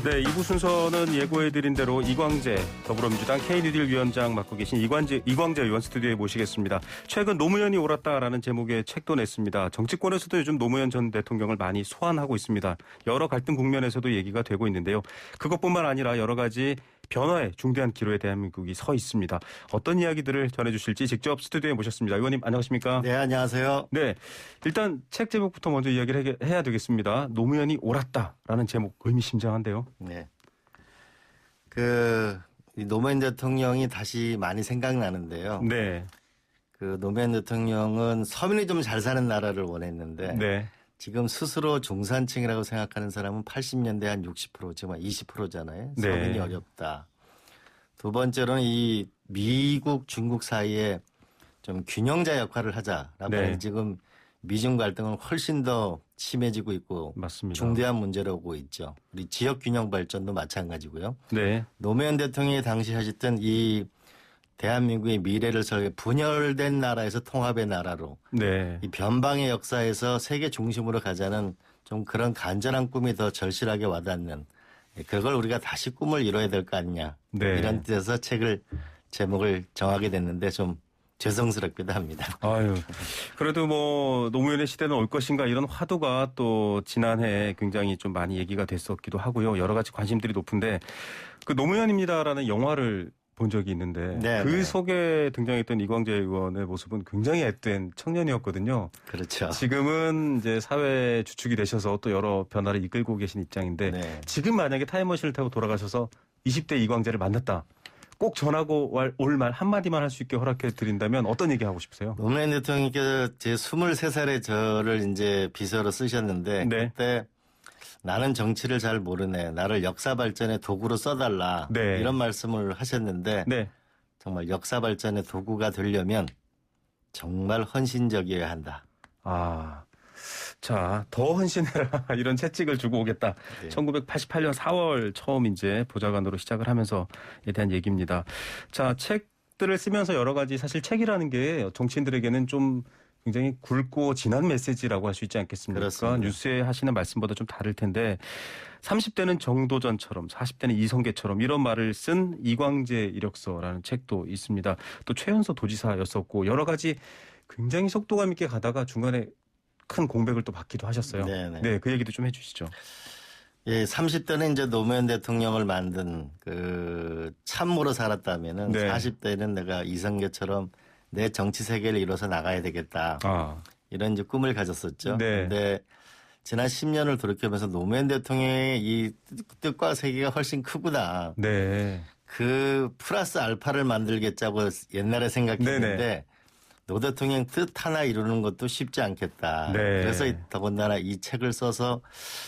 네, 2부 순서는 예고해드린 대로 이광재 더불어민주당 K뉴딜 위원장 맡고 계신 이광재 의원 스튜디오에 모시겠습니다. 최근 노무현이 옳았다라는 제목의 책도 냈습니다. 정치권에서도 요즘 노무현 전 대통령을 많이 소환하고 있습니다. 여러 갈등 국면에서도 얘기가 되고 있는데요. 그것뿐만 아니라 여러 가지 변화의 중대한 기로에 대한민국이 서 있습니다. 어떤 이야기들을 전해주실지 직접 스튜디오에 모셨습니다. 의원님 안녕하십니까? 네, 안녕하세요. 네, 일단 책 제목부터 먼저 이야기를 해야 되겠습니다. 노무현이 옳았다라는 제목 의미심장한데요. 네, 이 노무현 대통령이 다시 많이 생각나는데요. 네, 그 노무현 대통령은 서민이 좀 잘 사는 나라를 원했는데 네, 지금 스스로 중산층이라고 생각하는 사람은 80년대 한 60%, 지금 한 20%잖아요. 네. 서민이 어렵다. 두 번째로는 이 미국, 중국 사이에 좀 균형자 역할을 하자라고 네. 하는 지금 미중 갈등은 훨씬 더 심해지고 있고 맞습니다. 중대한 문제로 오고 있죠. 우리 지역 균형 발전도 마찬가지고요. 네, 노무현 대통령이 당시 하셨던 이 대한민국의 미래를 설계 분열된 나라에서 통합의 나라로 네, 이 변방의 역사에서 세계 중심으로 가자는 좀 그런 간절한 꿈이 더 절실하게 와닿는 그걸 우리가 다시 꿈을 이뤄야 될 거 아니냐. 네. 이런 뜻에서 제목을 정하게 됐는데 좀 죄송스럽기도 합니다. 아유, 그래도 뭐 노무현의 시대는 올 것인가 이런 화두가 또 지난해 굉장히 좀 많이 얘기가 됐었기도 하고요. 여러 가지 관심들이 높은데 그 노무현입니다라는 영화를 본 적이 있는데 네, 그 네. 속에 등장했던 이광재 의원의 모습은 굉장히 앳된 청년이었거든요. 그렇죠. 지금은 이제 사회 주축이 되셔서 또 여러 변화를 이끌고 계신 입장인데 네. 지금 만약에 타임머신을 타고 돌아가셔서 20대 이광재를 만났다. 꼭 전하고 올 말 한마디만 할 수 있게 허락해 드린다면 어떤 얘기 하고 싶으세요? 노무현 대통령께서 제 23살에 저를 이제 비서로 쓰셨는데 네. 그때 나는 정치를 잘 모르네. 나를 역사 발전의 도구로 써달라. 네. 이런 말씀을 하셨는데 네. 정말 역사 발전의 도구가 되려면 정말 헌신적이어야 한다. 아, 자, 더 헌신해라. 이런 채찍을 주고 오겠다. 네. 1988년 4월 처음 이제 보좌관으로 시작을 하면서에 대한 얘기입니다. 자, 책들을 쓰면서 여러 가지 사실 책이라는 게 정치인들에게는 좀 굉장히 굵고 진한 메시지라고 할 수 있지 않겠습니까? 그렇습니다. 뉴스에 하시는 말씀보다 좀 다를 텐데 30대는 정도전처럼 40대는 이성계처럼 이런 말을 쓴 이광재 이력서라는 책도 있습니다. 또 최연소 도지사였었고 여러 가지 굉장히 속도감 있게 가다가 중간에 큰 공백을 또 받기도 하셨어요. 네네. 네, 그 얘기도 좀 해주시죠. 예, 30대는 이제 노무현 대통령을 만든 그 참모로 살았다면은 네. 40대는 내가 이성계처럼 내 정치 세계를 이뤄서 나가야 되겠다. 아, 이런 이제 꿈을 가졌었죠. 네. 근데 지난 10년을 돌이켜보면서 노무현 대통령의 이 뜻과 세계가 훨씬 크구나. 네, 그 플러스 알파를 만들겠자고 옛날에 생각했는데 네네. 노 대통령 뜻 하나 이루는 것도 쉽지 않겠다. 네. 그래서 더군다나 이 책을 써서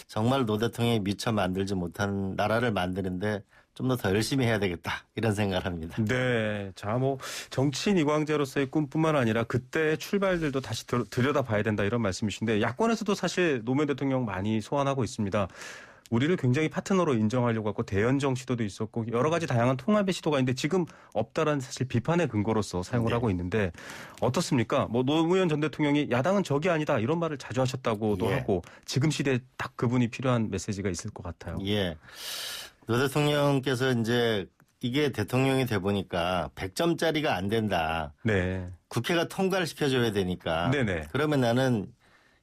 정말 노 대통령이 미처 만들지 못한 나라를 만드는데 좀 더 열심히 해야 되겠다. 이런 생각을 합니다. 네. 자, 뭐 정치인 이광재로서의 꿈뿐만 아니라 그때의 출발들도 다시 들여다봐야 된다 이런 말씀이신데 야권에서도 사실 노무현 대통령 많이 소환하고 있습니다. 우리를 굉장히 파트너로 인정하려고 하고 대연정 시도도 있었고 여러 가지 다양한 통합의 시도가 있는데 지금 없다라는 사실 비판의 근거로서 사용을 네. 하고 있는데 어떻습니까? 뭐 노무현 전 대통령이 야당은 적이 아니다 이런 말을 자주 하셨다고도 예. 하고 지금 시대에 딱 그분이 필요한 메시지가 있을 것 같아요. 예. 노 대통령께서 이제 이게 대통령이 돼 보니까 100점짜리가 안 된다. 네. 국회가 통과를 시켜줘야 되니까. 네네. 그러면 나는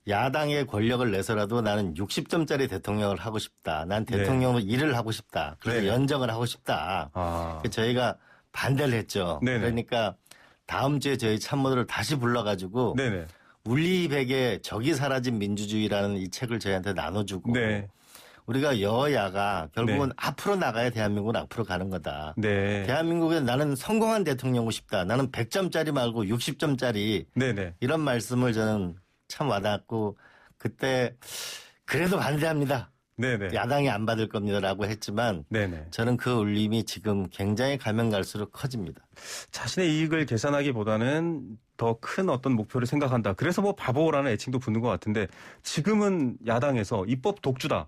야당의 권력을 내서라도 나는 60점짜리 대통령을 하고 싶다. 난 대통령으로 일을 하고 싶다. 그래서 네. 연정을 하고 싶다. 아. 저희가 반대를 했죠. 네네. 그러니까 다음 주에 저희 참모들을 다시 불러가지고 네네. 울리백의 적이 사라진 민주주의라는 이 책을 저희한테 나눠주고 네. 우리가 여야가 결국은 네. 앞으로 나가야 대한민국은 앞으로 가는 거다. 네. 대한민국에 나는 성공한 대통령이고 싶다. 나는 100점짜리 말고 60점짜리 네네. 이런 말씀을 저는 참 와닿고 그때 그래도 반대합니다. 네네. 야당이 안 받을 겁니다라고 했지만 네네. 저는 그 울림이 지금 굉장히 가면 갈수록 커집니다. 자신의 이익을 계산하기보다는 더 큰 어떤 목표를 생각한다. 그래서 뭐 바보라는 애칭도 붙는 것 같은데 지금은 야당에서 입법 독주다.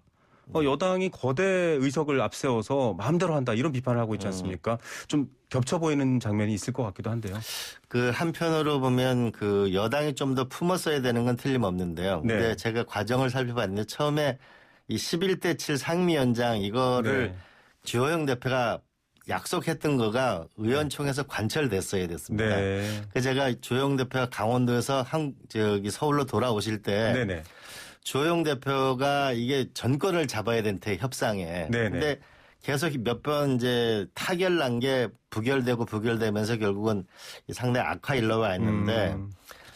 여당이 거대 의석을 앞세워서 마음대로 한다. 이런 비판을 하고 있지 않습니까? 좀 겹쳐 보이는 장면이 있을 것 같기도 한데요. 그 한편으로 보면 그 여당이 좀 더 품었어야 되는 건 틀림없는데요. 근데 네. 제가 과정을 살펴봤는데 처음에 이 11대 7 상임위원장 이거를 네. 주호영 대표가 약속했던 거가 의원총회에서 관철됐어야 됐습니다. 네. 그 제가 주호영 대표가 강원도에서 서울로 돌아오실 때 네네. 주호영 대표가 이게 전권을 잡아야 된대 협상에. 네네. 근데 계속 몇 번 이제 타결난 게 부결되면서 결국은 상당히 악화 일러와 있는데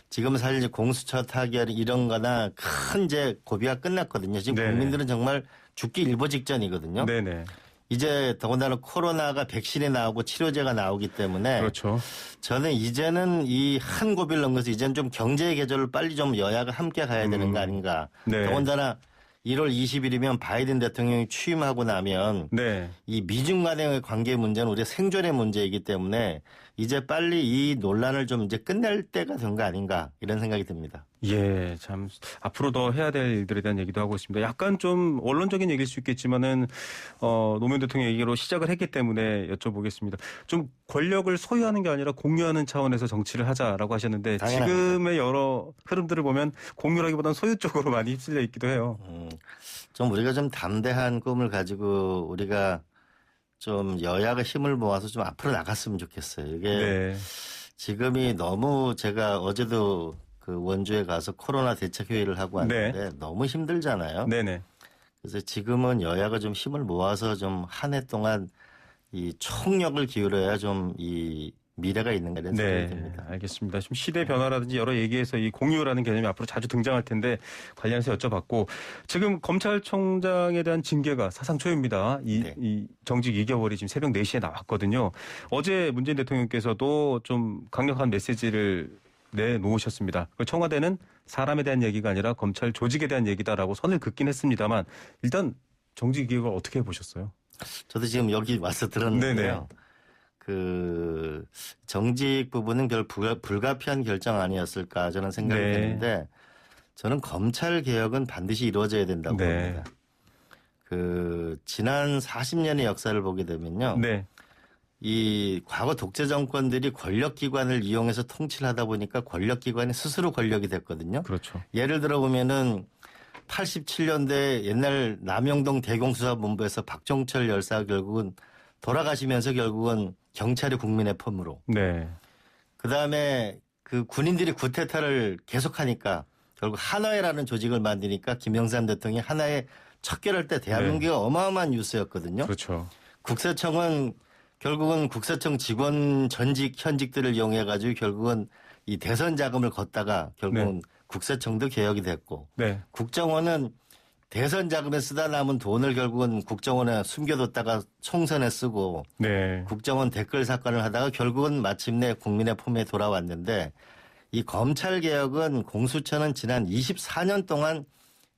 지금 사실 이제 공수처 타결 이런 거나 큰 이제 고비가 끝났거든요. 지금 네네. 국민들은 정말 죽기 일보 직전이거든요. 네네. 이제 더군다나 코로나가 백신이 나오고 치료제가 나오기 때문에 그렇죠. 저는 이제는 이 한 고비를 넘겨서 이제는 좀 경제의 계절을 빨리 좀 여야가 함께 가야 되는 거 아닌가. 네. 더군다나 1월 20일이면 바이든 대통령이 취임하고 나면 네. 이 미중 간의 관계 문제는 우리의 생존의 문제이기 때문에 이제 빨리 이 논란을 좀 이제 끝낼 때가 된 거 아닌가 이런 생각이 듭니다. 예, 참 앞으로 더 해야 될 일들에 대한 얘기도 하고 있습니다. 약간 좀 원론적인 얘기일 수 있겠지만은 노무현 대통령 얘기로 시작을 했기 때문에 여쭤보겠습니다. 좀 권력을 소유하는 게 아니라 공유하는 차원에서 정치를 하자라고 하셨는데 당연합니다. 지금의 여러 흐름들을 보면 공유라기보다는 소유 쪽으로 많이 휩쓸려 있기도 해요. 좀 우리가 좀 담대한 꿈을 가지고 우리가 좀 여야가 힘을 모아서 좀 앞으로 나갔으면 좋겠어요. 이게 네, 지금이 너무 제가 어제도 그 원주에 가서 코로나 대책 회의를 하고 왔는데 너무 힘들잖아요. 네네. 그래서 지금은 여야가 좀 힘을 모아서 좀 한 해 동안 이 총력을 기울여야 좀 이 미래가 있는 가 이런 생각이 네, 듭니다. 알겠습니다. 좀 시대 변화라든지 여러 얘기에서 이 공유라는 개념이 앞으로 자주 등장할 텐데 관련해서 여쭤봤고 지금 검찰총장에 대한 징계가 사상 초유입니다. 이 정직 2개월이 지금 새벽 4시에 나왔거든요. 어제 문재인 대통령께서도 좀 강력한 메시지를 내놓으셨습니다. 청와대는 사람에 대한 얘기가 아니라 검찰 조직에 대한 얘기다라고 선을 긋긴 했습니다만 일단 정직 2개월 어떻게 보셨어요? 저도 지금 여기 와서 들었는데요. 네네. 그 정직 부분은 별 불가피한 결정 아니었을까 저는 생각이 네. 드는데 저는 검찰 개혁은 반드시 이루어져야 된다고 네. 봅니다. 그 지난 40년의 역사를 보게 되면요. 네. 이 과거 독재 정권들이 권력기관을 이용해서 통치를 하다 보니까 권력기관이 스스로 권력이 됐거든요. 그렇죠. 예를 들어 보면은 87년대 옛날 남영동 대공수사본부에서 박종철 열사가 결국은 돌아가시면서 결국은 경찰이 국민의 펌으로. 네. 그다음에 그 군인들이 구테타를 계속하니까 결국 하나회라는 조직을 만드니까 김영삼 대통령이 하나회 척결할 때 대한민국이 어마어마한 뉴스였거든요. 그렇죠. 국세청은 결국은 국세청 직원 현직들을 이용해 가지고 결국은 이 대선 자금을 걷다가 결국은 국세청도 개혁이 됐고 네. 국정원은 대선 자금에 쓰다 남은 돈을 결국은 국정원에 숨겨뒀다가 총선에 쓰고 네. 국정원 댓글 사건을 하다가 결국은 마침내 국민의 품에 돌아왔는데 이 검찰 개혁은 공수처는 지난 24년 동안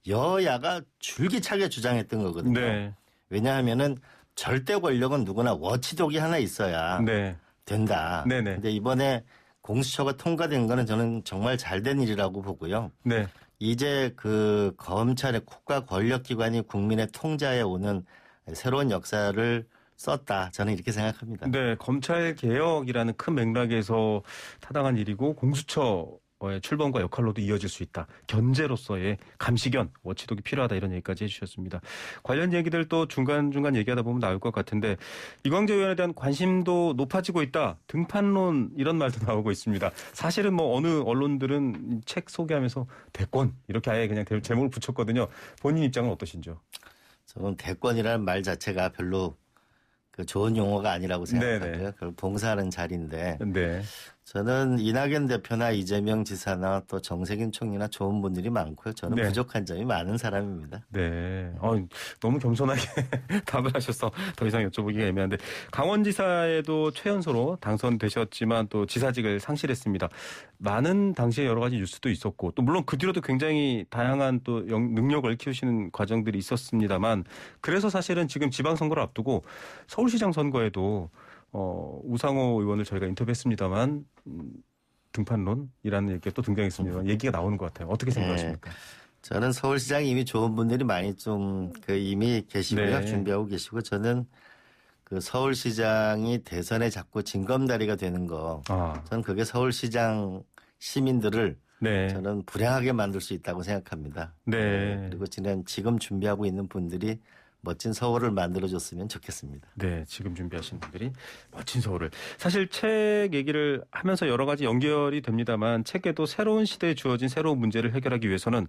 여야가 줄기차게 주장했던 거거든요. 네. 왜냐하면은 절대 권력은 누구나 워치독이 하나 있어야 네. 된다. 네네. 근데 이번에 공수처가 통과된 거는 저는 정말 잘된 일이라고 보고요. 네. 이제 그 검찰의 국가 권력기관이 국민의 통제에 오는 새로운 역사를 썼다. 저는 이렇게 생각합니다. 네, 검찰 개혁이라는 큰 맥락에서 타당한 일이고 공수처의 출범과 역할로도 이어질 수 있다. 견제로서의 감시견, 워치독이 필요하다 이런 얘기까지 해주셨습니다. 관련 얘기들 또 중간중간 얘기하다 보면 나올 것 같은데 이광재 의원에 대한 관심도 높아지고 있다. 등판론 이런 말도 나오고 있습니다. 사실은 뭐 어느 언론들은 책 소개하면서 대권 이렇게 아예 그냥 제목을 붙였거든요. 본인 입장은 어떠신지요? 저는 대권이라는 말 자체가 별로 그 좋은 용어가 아니라고 생각하고요. 그걸 봉사하는 자리인데 네. 저는 이낙연 대표나 이재명 지사나 또 정세균 총리나 좋은 분들이 많고요. 저는 네. 부족한 점이 많은 사람입니다. 네. 너무 겸손하게 답을 하셔서 더 이상 여쭤보기가 애매한데 강원지사에도 최연소로 당선되셨지만 또 지사직을 상실했습니다. 많은 당시에 여러 가지 뉴스도 있었고 또 물론 그 뒤로도 굉장히 다양한 또 능력을 키우시는 과정들이 있었습니다만 그래서 사실은 지금 지방선거를 앞두고 서울시장 선거에도 우상호 의원을 저희가 인터뷰했습니다만 등판론이라는 얘기가 또 등장했습니다. 얘기가 나오는 것 같아요. 어떻게 생각하십니까? 저는 서울시장 이미 좋은 분들이 많이 좀 이미 계시고요. 네. 준비하고 계시고 저는 그 서울시장이 대선에 자꾸 징검다리가 되는 거. 저는 그게 서울시장 시민들을 네. 저는 불행하게 만들 수 있다고 생각합니다. 네. 그리고 지금 준비하고 있는 분들이 멋진 서울을 만들어줬으면 좋겠습니다. 네, 지금 준비하시는 분들이 멋진 서울을. 사실 책 얘기를 하면서 여러 가지 연결이 됩니다만 책에도 새로운 시대에 주어진 새로운 문제를 해결하기 위해서는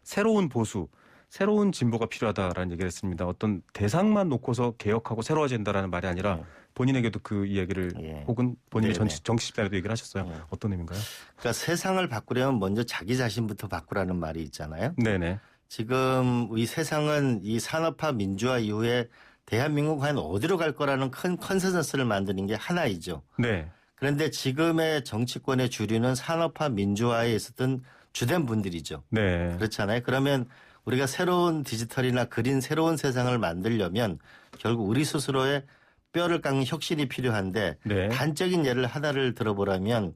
새로운 보수, 새로운 진보가 필요하다라는 얘기를 했습니다. 어떤 대상만 놓고서 개혁하고 새로워진다라는 말이 아니라 본인에게도 그 이야기를 혹은 본인의 정치 집단에도 얘기를 하셨어요. 어떤 의미인가요? 그러니까 세상을 바꾸려면 먼저 자기 자신부터 바꾸라는 말이 있잖아요. 네네. 지금 이 세상은 이 산업화 민주화 이후에 대한민국 과연 어디로 갈 거라는 큰 컨센서스를 만드는 게 하나이죠. 네. 그런데 지금의 정치권의 주류는 산업화 민주화에 있었던 주된 분들이죠. 네. 그렇잖아요. 그러면 우리가 새로운 디지털이나 그린 새로운 세상을 만들려면 결국 우리 스스로의 뼈를 깎는 혁신이 필요한데 네. 단적인 예를 하나를 들어보라면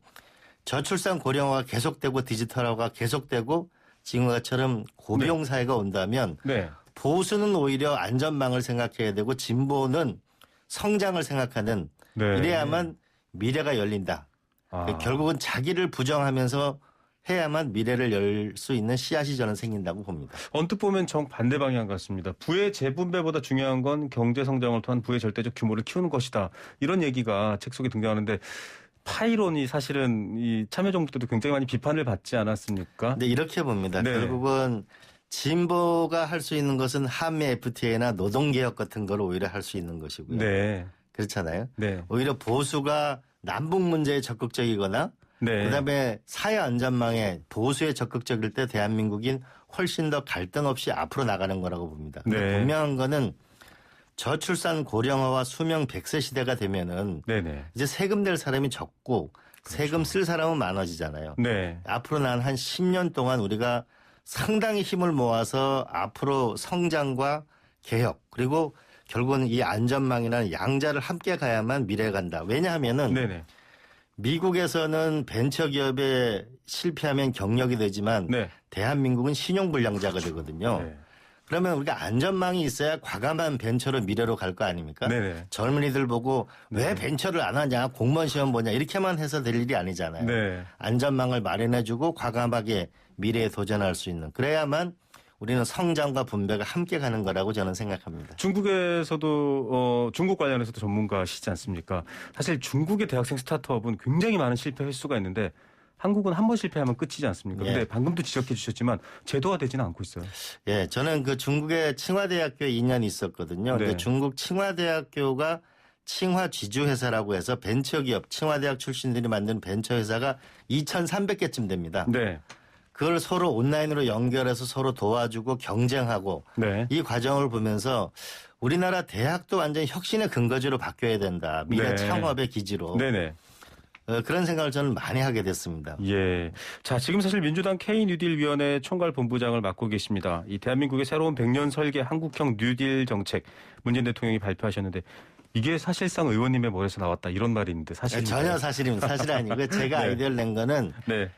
저출산 고령화가 계속되고 디지털화가 계속되고 지금처럼 고비용 사회가 온다면 네. 보수는 오히려 안전망을 생각해야 되고 진보는 성장을 생각하는 네. 이래야만 미래가 열린다. 결국은 자기를 부정하면서 해야만 미래를 열 수 있는 씨앗이 저는 생긴다고 봅니다. 언뜻 보면 정반대 방향 같습니다. 부의 재분배보다 중요한 건 경제 성장을 통한 부의 절대적 규모를 키우는 것이다. 이런 얘기가 책 속에 등장하는데 파이론이 사실은 이 참여정부 때도 굉장히 많이 비판을 받지 않았습니까? 네, 이렇게 봅니다. 네. 결국은 진보가 할 수 있는 것은 한미 FTA나 노동개혁 같은 걸 오히려 할 수 있는 것이고요. 네. 그렇잖아요. 네. 오히려 보수가 남북 문제에 적극적이거나 네. 그다음에 사회 안전망에 보수에 적극적일 때 대한민국인 훨씬 더 갈등 없이 앞으로 나가는 거라고 봅니다. 근데 네. 분명한 거는 저출산 고령화와 수명 100세 시대가 되면은 네네. 이제 세금 낼 사람이 적고 세금 쓸 사람은 많아지잖아요. 네. 앞으로 난 한 10년 동안 우리가 상당히 힘을 모아서 앞으로 성장과 개혁 그리고 결국은 이 안전망이라는 양자를 함께 가야만 미래에 간다. 왜냐하면은 네네. 미국에서는 벤처기업에 실패하면 경력이 되지만 네. 대한민국은 신용불량자가 되거든요. 네. 그러면 우리가 안전망이 있어야 과감한 벤처로 미래로 갈 거 아닙니까? 네네. 젊은이들 보고 왜 벤처를 안 하냐 공무원 시험 보냐 이렇게만 해서 될 일이 아니잖아요. 네. 안전망을 마련해주고 과감하게 미래에 도전할 수 있는 그래야만 우리는 성장과 분배가 함께 가는 거라고 저는 생각합니다. 중국에서도 중국 관련해서도 전문가시지 않습니까? 사실 중국의 대학생 스타트업은 굉장히 많은 실패 횟수가 있는데 한국은 한 번 실패하면 끝이지 않습니까? 예. 근데 방금도 지적해 주셨지만 제도화되지는 않고 있어요. 예, 저는 그 중국의 칭화대학교에 2년 있었거든요. 근데 네. 중국 칭화대학교가 칭화 지주회사라고 해서 벤처기업, 칭화대학 출신들이 만든 벤처회사가 2,300개쯤 됩니다. 네. 그걸 서로 온라인으로 연결해서 서로 도와주고 경쟁하고 네. 이 과정을 보면서 우리나라 대학도 완전히 혁신의 근거지로 바뀌어야 된다. 미래 네. 창업의 기지로. 네네. 그런 생각을 저는 많이 하게 됐습니다. 예. 자, 지금 사실 민주당 K-뉴딜 위원회 총괄 본부장을 맡고 계십니다. 이 대한민국의 새로운 100년 설계 한국형 뉴딜 정책 문재인 대통령이 발표하셨는데 이게 사실상 의원님의 머리에서 나왔다 이런 말이 있는데 사실입니까? 전혀 사실입니다. 사실 아니고요. 제가 네. 아이디어를 낸 거는 네.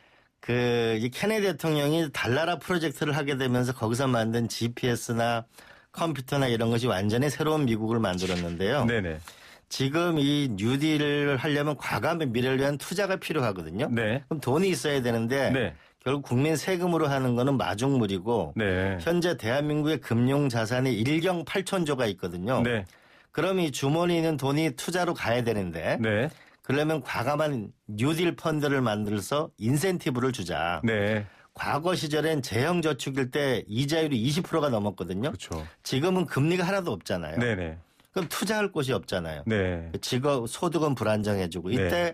이 케네디 대통령이 달나라 프로젝트를 하게 되면서 거기서 만든 GPS나 컴퓨터나 이런 것이 완전히 새로운 미국을 만들었는데요. 네네. 지금 이 뉴딜을 하려면 과감한 미래를 위한 투자가 필요하거든요. 네. 그럼 돈이 있어야 되는데 네. 결국 국민 세금으로 하는 거는 마중물이고 네. 현재 대한민국의 금융 자산이 1경 8천조가 있거든요. 네. 그럼 이 주머니에 있는 돈이 투자로 가야 되는데 네. 그러려면 과감한 뉴딜 펀드를 만들어서 인센티브를 주자. 네. 과거 시절엔 재형 저축일 때 이자율이 20%가 넘었거든요. 그렇죠. 지금은 금리가 하나도 없잖아요. 네네. 그럼 투자할 곳이 없잖아요. 네. 직업 소득은 불안정해지고 이때 네.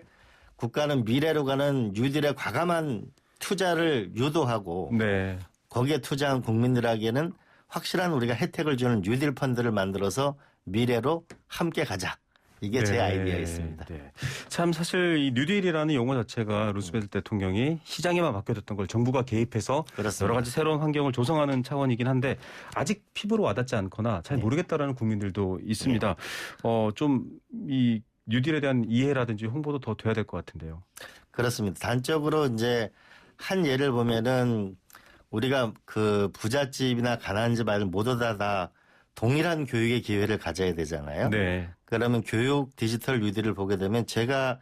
국가는 미래로 가는 뉴딜의 과감한 투자를 유도하고 네. 거기에 투자한 국민들에게는 확실한 우리가 혜택을 주는 뉴딜 펀드를 만들어서 미래로 함께 가자. 이게 제 아이디어였습니다. 네. 참 사실 이 뉴딜이라는 용어 자체가 루스벨트 대통령이 시장에만 맡겨뒀던 걸 정부가 개입해서 그렇습니다. 여러 가지 새로운 환경을 조성하는 차원이긴 한데 아직 피부로 와닿지 않거나 잘 네. 모르겠다라는 국민들도 있습니다. 좀 이 뉴딜에 대한 이해라든지 홍보도 더 돼야 될 것 같은데요. 그렇습니다. 단적으로 이제 한 예를 보면은 우리가 그 부잣집이나 가난한 집 아이들 모두 다 동일한 교육의 기회를 가져야 되잖아요. 네. 그러면 교육 디지털 뉴딜을 보게 되면 제가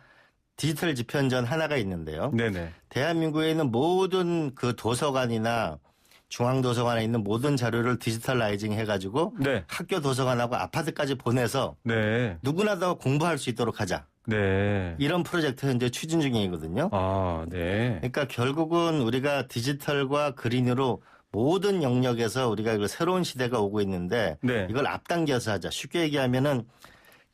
디지털 집현전 하나가 있는데요. 네네. 대한민국에 있는 모든 그 도서관이나 중앙도서관에 있는 모든 자료를 디지털라이징 해가지고 네. 학교 도서관하고 아파트까지 보내서 네. 누구나 더 공부할 수 있도록 하자. 네. 이런 프로젝트 현재 추진 중이거든요. 아, 네. 그러니까 결국은 우리가 디지털과 그린으로 모든 영역에서 우리가 이거 새로운 시대가 오고 있는데 네. 이걸 앞당겨서 하자. 쉽게 얘기하면은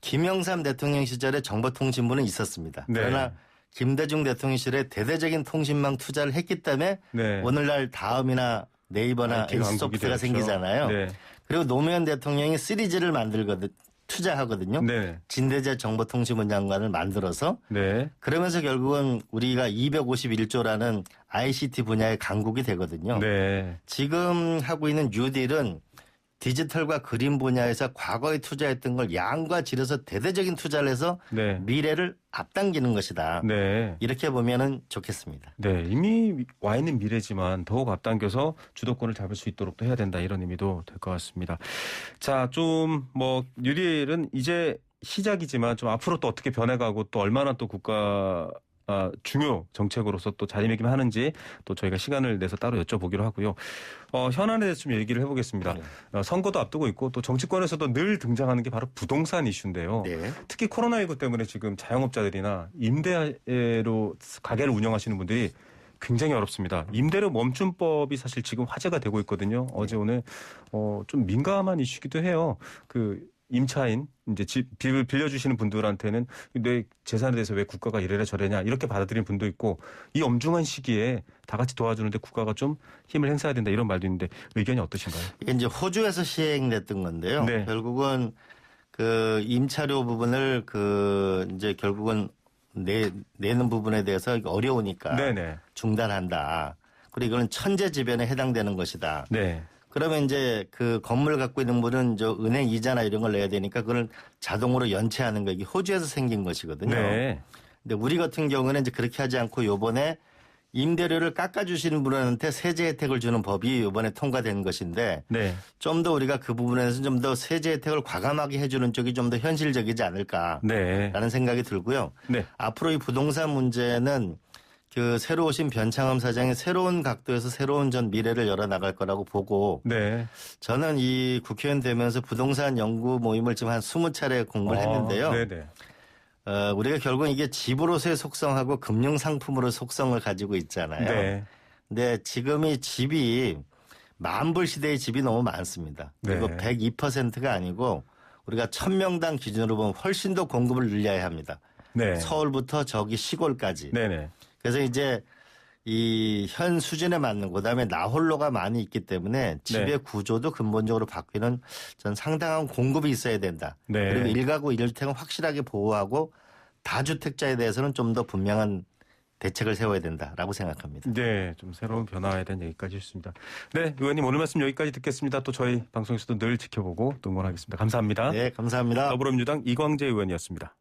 김영삼 대통령 시절에 정보통신부는 있었습니다. 네. 그러나 김대중 대통령 시절에 대대적인 통신망 투자를 했기 때문에 네. 오늘날 다음이나 네이버나 IT 강국이 NC소프트가 되었죠. 생기잖아요. 네. 그리고 노무현 대통령이 3G를 만들거든 투자하거든요. 네. 진대재 정보통신부 장관을 만들어서 네. 그러면서 결국은 우리가 251조라는 ICT 분야의 강국이 되거든요. 네. 지금 하고 있는 뉴딜은 디지털과 그린 분야에서 과거에 투자했던 걸 양과 질에서 대대적인 투자를 해서 네. 미래를 앞당기는 것이다. 네. 이렇게 보면은 좋겠습니다. 네. 이미 와 있는 미래지만 더욱 앞당겨서 주도권을 잡을 수 있도록 또 해야 된다. 이런 의미도 될 것 같습니다. 자, 좀 뉴딜은 이제 시작이지만 좀 앞으로 또 어떻게 변해가고 또 얼마나 또 국가 중요 정책으로서 또 자리매김하는지 또 저희가 시간을 내서 따로 여쭤보기로 하고요. 현안에 대해서 좀 얘기를 해보겠습니다. 선거도 앞두고 있고 또 정치권에서도 늘 등장하는 게 바로 부동산 이슈인데요. 네. 특히 코로나19 때문에 지금 자영업자들이나 임대로 가게를 운영하시는 분들이 굉장히 어렵습니다. 임대료 멈춤법이 사실 지금 화제가 되고 있거든요. 어제 오늘 좀 민감한 이슈기도 해요. 임차인 이제 집을 빌려주시는 분들한테는 내 재산에 대해서 왜 국가가 이래라 저래냐 이렇게 받아들이는 분도 있고 이 엄중한 시기에 다 같이 도와주는데 국가가 좀 힘을 행사해야 된다 이런 말도 있는데 의견이 어떠신가요? 이게 이제 호주에서 시행됐던 건데요. 네. 결국은 그 임차료 부분을 이제 결국은 내는 부분에 대해서 어려우니까 네네. 중단한다. 그리고 이거는 천재지변에 해당되는 것이다. 네. 그러면 이제 그 건물 갖고 있는 분은 은행 이자나 이런 걸 내야 되니까 그걸 자동으로 연체하는 거 이게 호주에서 생긴 것이거든요. 네. 근데 우리 같은 경우는 이제 그렇게 하지 않고 요번에 임대료를 깎아주시는 분한테 세제 혜택을 주는 법이 요번에 통과된 것인데 네. 좀 더 우리가 그 부분에서 좀 더 세제 혜택을 과감하게 해주는 쪽이 좀 더 현실적이지 않을까라는 네. 생각이 들고요. 네. 앞으로 이 부동산 문제는 새로 오신 변창흠 사장이 새로운 각도에서 새로운 미래를 열어나갈 거라고 보고 네. 저는 이 국회의원 되면서 부동산 연구 모임을 지금 한 20차례 공부를 했는데요. 네네. 우리가 결국은 이게 집으로서의 속성하고 금융상품으로의 속성을 가지고 있잖아요. 네. 근데 지금 이 집이 만불 시대의 집이 너무 많습니다. 그리고 네. 102%가 아니고 우리가 1000명당 기준으로 보면 훨씬 더 공급을 늘려야 합니다. 네. 서울부터 저기 시골까지. 네네. 그래서 이제 이 현 수준에 맞는 그다음에 나홀로가 많이 있기 때문에 집의 네. 구조도 근본적으로 바뀌는 전 상당한 공급이 있어야 된다. 네. 그리고 1가구 1주택은 확실하게 보호하고 다주택자에 대해서는 좀 더 분명한 대책을 세워야 된다라고 생각합니다. 네, 좀 새로운 변화에 대한 얘기까지 했습니다. 네, 의원님 오늘 말씀 여기까지 듣겠습니다. 또 저희 방송에서도 늘 지켜보고 또 응원하겠습니다. 감사합니다. 네, 감사합니다. 더불어민주당 이광재 의원이었습니다.